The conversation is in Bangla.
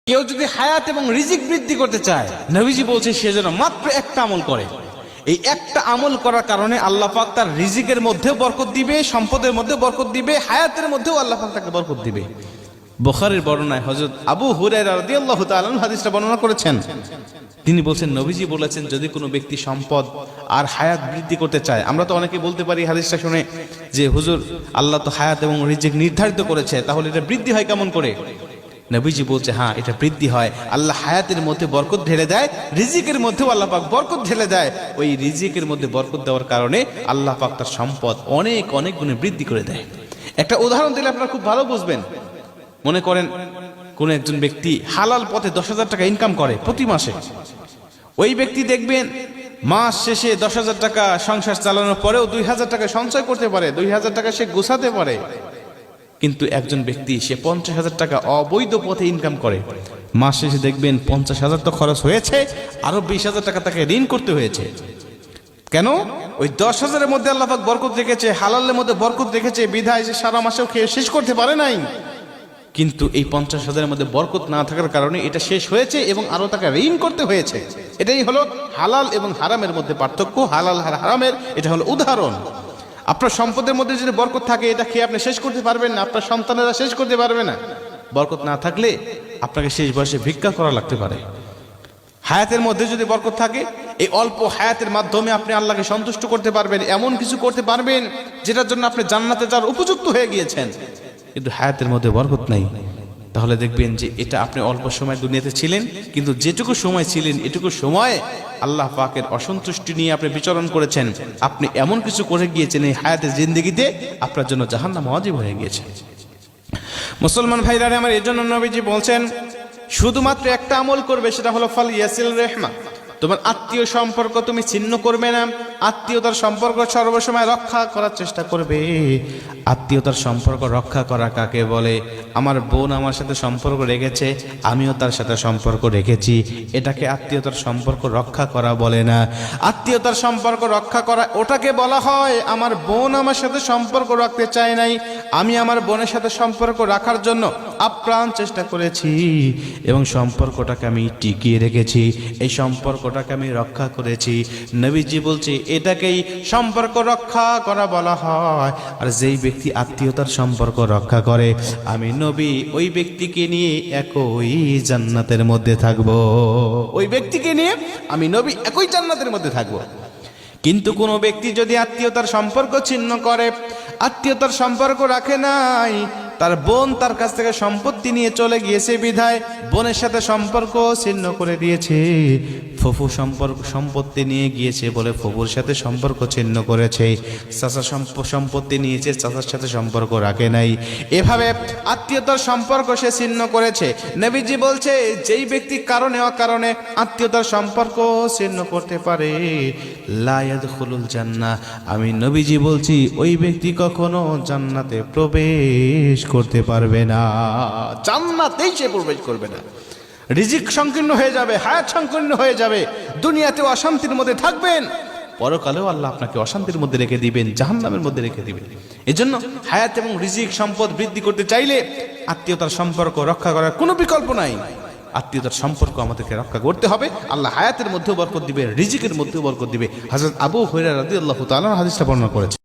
কেউ যদি হায়াত এবং রিজিক বৃদ্ধি করতে চায়, নবীজি বলছে সে যেন মাত্র একটা আমল করে। এই একটা আমল করার কারণে আল্লাহ পাক তার রিজিকের মধ্যেও বরকত দিবে, সম্পদের মধ্যে বরকত দিবে, হায়াতের মধ্যেও আল্লাহ পাক তাকে বরকত দিবে। বুখারীর বর্ণনায় হযরত আবু হুরায়রা রাদিয়াল্লাহু তাআলা হাদিসটা বর্ণনা করেছেন। তিনি বলছেন নবীজি বলেছেন যদি কোনো ব্যক্তি সম্পদ আর হায়াত বৃদ্ধি করতে চায়, আমরা তো অনেকে বলতে পারি হাদিসটা শুনে যে হুজুর আল্লাহ তো হায়াত এবং রিজিক নির্ধারিত করেছে, তাহলে এটা বৃদ্ধি হয় কেমন করে? নবীজি বলছে হ্যাঁ, এটা বৃদ্ধি হয়। আল্লাহ হায়াতের মধ্যে বরকত ঢেলে দেয়, রিজিকের মধ্যেও আল্লাহ পাক বরকত ঢেলে দেয়। ওই রিজিকের মধ্যে বরকত দেওয়ার কারণে আল্লাহ পাক তার সম্পদ অনেক অনেক গুণে বৃদ্ধি করে দেয়। একটা উদাহরণ দিলে আপনারা খুব ভালো বুঝবেন। মনে করেন কোন একজন ব্যক্তি হালাল পথে 10,000 টাকা ইনকাম করে প্রতি মাসে। ওই ব্যক্তি দেখবেন মাস শেষে 10,000 টাকা সংসার চালানোর পরেও 2,000 টাকা সঞ্চয় করতে পারে, 2,000 টাকা সে গোছাতে পারে। কিন্তু একজন ব্যক্তি সে 50,000 টাকা অবৈধ পথে ইনকাম করে, মাস শেষে দেখবেন 50,000 তো খরচ হয়েছে, আরো 20,000 টাকা তাকে ঋণ করতে হয়েছে। কেন? ওই 10,000-এর মধ্যে আল্লাহ পাক বরকত রেখেছে, হালালের মধ্যে বরকত রেখেছে, বিধায় সে সারা মাসেও খেয়ে শেষ করতে পারে নাই। কিন্তু এই 50,000-এর মধ্যে বরকত না থাকার কারণে এটা শেষ হয়েছে এবং আরো তাকে ঋণ করতে হয়েছে। এটাই হলো হালাল এবং হারামের মধ্যে পার্থক্য, হালাল আর হারামের। এটা হলো উদাহরণ। আপনার সম্পদের মধ্যে যদি বরকত থাকে, এটা খেয়ে আপনি শেষ করতে পারবেন না, আপনার সন্তানেরা শেষ করতে পারবে না। বরকত না থাকলে আপনাকে শেষ বয়সে ভিক্ষা করা লাগতে পারে। হায়াতের মধ্যে যদি বরকত থাকে, এই অল্প হায়াতের মাধ্যমে আপনি আল্লাহকে সন্তুষ্ট করতে পারবেন, এমন কিছু করতে পারবেন যেটার জন্য আপনি জান্নাতে যাওয়ার উপযুক্ত হয়ে গিয়েছেন। কিন্তু হায়াতের মধ্যে বরকত নাই, তাহলে দেখবেন যে এটা আপনি অল্প সময় দুনিয়াতে ছিলেন, কিন্তু যেটুকু সময় ছিলেন এটুকু সময় আল্লাহ পাকের অসন্তুষ্টি নিয়ে আপনি বিচরণ করেছেন। আপনি এমন কিছু করে গিয়েছেন এই হায়াতের জিন্দেগিতে আপনার জন্য জাহান্নাম ওয়াজিব হয়ে গিয়েছে। মুসলমান ভাইরা আমার, এই জন্য নবীজি বলছেন শুধুমাত্র একটা আমল করবে, সেটা হলো ফাল ইয়াসিল রেহমা। তোমার আত্মীয় সম্পর্ক তুমি ছিন্ন করবে না, আত্মীয়তার সম্পর্ক সর্বসময় রক্ষা করার চেষ্টা করবে। আত্মীয়তার সম্পর্ক রক্ষা করা কাকে বলে? আমার বোন আমার সাথে সম্পর্ক রেখেছে, আমিও তার সাথে সম্পর্ক রেখেছি, এটাকে আত্মীয়তার সম্পর্ক রক্ষা করা বলে না। আত্মীয়তার সম্পর্ক রক্ষা করা ওটাকে বলা হয় আমার বোন আমার সাথে সম্পর্ক রাখতে চায় নাই, আমি আমার বোনের সাথে সম্পর্ক রাখার জন্য আপ্রাণ চেষ্টা করেছি এবং সম্পর্কটাকে আমি টিকিয়ে রেখেছি, এই সম্পর্কটাকে আমি রক্ষা করেছি। নবীজি বলছে এটাকেই সম্পর্ক রক্ষা করা বলা হয়। আর যেই ব্যক্তি আত্মীয়তার সম্পর্ক রক্ষা করে, আমি নবী ওই ব্যক্তিকে নিয়ে একই জান্নাতের মধ্যে থাকব। ওই ব্যক্তিকে নিয়ে আমি নবী একই জান্নাতের মধ্যে থাকব। কিন্তু কোনো ব্যক্তি যদি আত্মীয়তার সম্পর্ক ছিন্ন করে, আত্মীয়তার সম্পর্ক রাখে নাই, তার বোন তার কাছ থেকে সম্পত্তি নিয়ে চলে গিয়েছে বিধায় বোনের সাথে সম্পর্ক ছিন্ন করে দিয়েছে, ফুফু সম্পত্তি নিয়ে গিয়েছে বলে ফুফুর সাথে সম্পর্ক ছিন্ন করেছে, চাচা সম্পত্তি নিয়েছে, চাচার সাথে সম্পর্ক রাখে নাই, এভাবে আত্মীয়তার সম্পর্ক সে ছিন্ন করেছে। নবীজি বলছে যেই ব্যক্তি কারণে অকারণে আত্মীয়তার সম্পর্ক ছিন্ন করতে পারে, লা ইয়াদখুলুল জান্নাহ, আমি নবীজি বলছি ওই ব্যক্তি কখনো জান্নাতে প্রবেশ করতে পারবে না, জান্নাতেই সে প্রবেশ করবে না। রিজিক সংকীর্ণ হয়ে যাবে, হায়াত সংকীর্ণ হয়ে যাবে, দুনিয়াতেও অশান্তির মধ্যে থাকবেন, পরকালেও আল্লাহ আপনাকে অশান্তির মধ্যে রেখে দিবেন, জাহান্নামের মধ্যে রেখে দিবেন। এজন্য হায়াত এবং রিজিক সম্পদ বৃদ্ধি করতে চাইলে আত্মীয়তার সম্পর্ক রক্ষা করার কোনো বিকল্প নাই। আত্মীয়তার সম্পর্ক আমাদেরকে রক্ষা করতে হবে। আল্লাহ হায়াতের মধ্যেও বরকত দিবে, রিজিকের মধ্যেও বরকত দিবে। হযরত আবু হুরায়রা রাদিয়াল্লাহু তাআলা হাদিসটা বর্ণনা করেছেন।